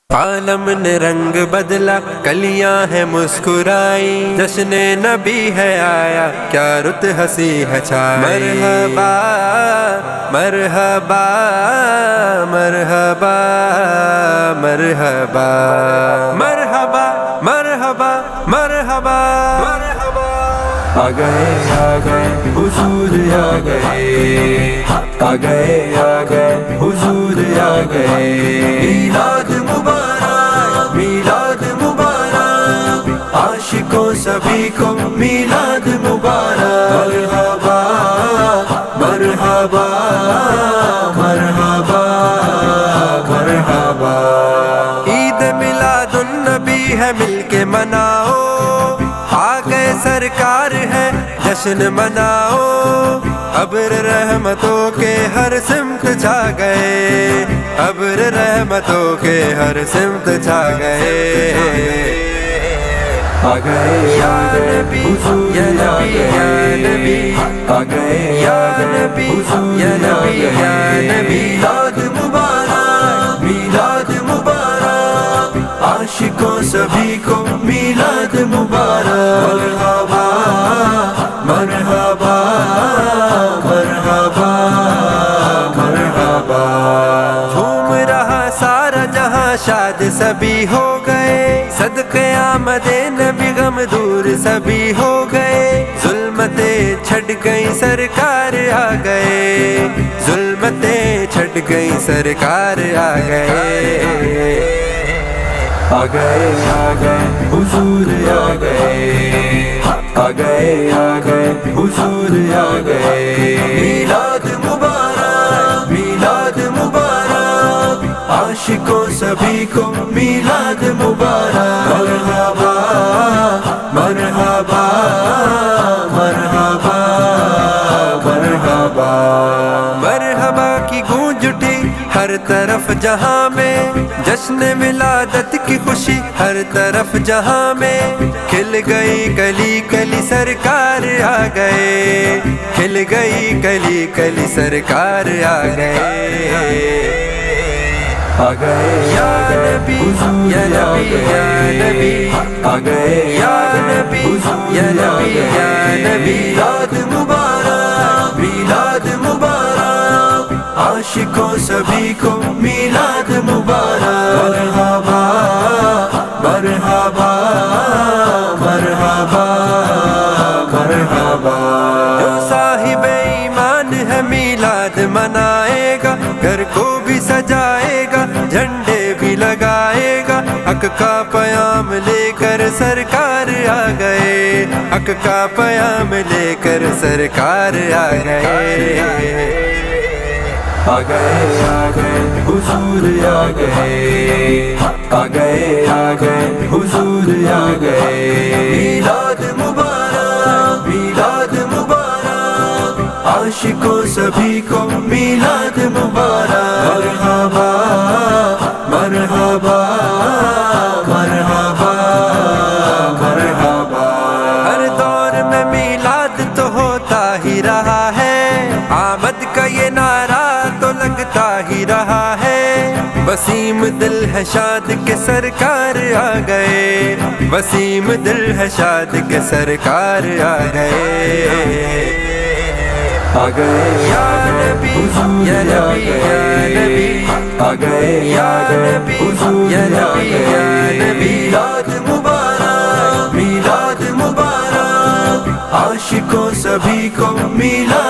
عالم نے رنگ بدلا، کلیاں ہیں مسکرائی، جشن نبی ہے آیا، کیا رت ہنسی ہے چھائی۔ مرحبا مرحبا مرحبا مرحبا مرحبا مرحبا مرحبا مرحبا۔ آ گئے حضور آ گئے، آ گئے حضور آ گئے۔ میلاد مبارک میلاد مبارک، عاشقوں سبھی کو میلاد مبارک۔ مرحبا مرحبا مرحبا مرحبا۔ عید میلاد النبی ہے، مل کے مناؤ، آ گئے سرکار ہے، جشن مناؤ۔ ابر رحمتوں کے ہر سمت چھا گئے، ابر رحمتوں کے ہر سمت چھا گئے۔ آ گئے حضور آ گئے، آ گئے حضور آ گئے۔ میلاد مبارک میلاد مبارک، عاشقوں سبھی کو میلاد مبارک۔ مرحبا مرحبا مرحبا مرحبا۔ جھوم رہا سارا جہاں، شاد سبھی ہو گئے، صدقے آمد نبی غم دور سبھی ہو گئے۔ ظلمتیں چھٹ گئی سرکار آ گئے، ظلمتیں چھٹ گئی سرکار آ گئے۔ آ گئے حضور آ گئے، آ گئے حضور آ گئے۔ میلاد مبارک میلاد مبارک، عاشقوں سبھی کو میلاد مبارک۔ مرحبا مرحبا مرحبا مرحبا۔ مرحبا کی گونج اٹھی ہر طرف جہاں میں، جشن ولادت کی خوشی ہر طرف جہاں میں۔ کھل گئی کلی کلی سرکار آ گئے، کھل گئی کلی کلی سرکار آ گئے۔ آ گئے حضور آ گئے، آ گئے حضور آ گئے۔ میلاد مبارک میلاد مبارک، عاشقوں سبھی کو میلاد مبارک۔ مرحبا مرحبا مرحبا مرحبا۔ جو صاحب ایمان ہے میلاد منائے گا، گھر کو بھی سجائے گا، جھنڈے بھی لگائے گا۔ حق کا پیام لے کر سرکار آ گئے، حق کا پیام لے کر سرکار آ گئے۔ آ گئے حضور آ گئے، آ گئے حضور آ گئے۔ میلاد مبارک میلاد مبارک، عاشقوں سبھی کو میلاد مبارک۔ مرحبا مرحبا مرحبا مرحبا۔ ہر دور میں میلاد تو ہوتا ہی رہا ہے، آمد کا یہ نعرہ تو لگتا ہی رہا ہے۔ وسیم دل ہے شاد کے سرکار آ گئے، وسیم دل ہے شاد کے سرکار آ گئے۔ آ گئے حضور آ گئے، آ گئے حضور آ گئے۔ میلاد مبارک میلاد مبارک، عاشقوں سبھی کو میلاد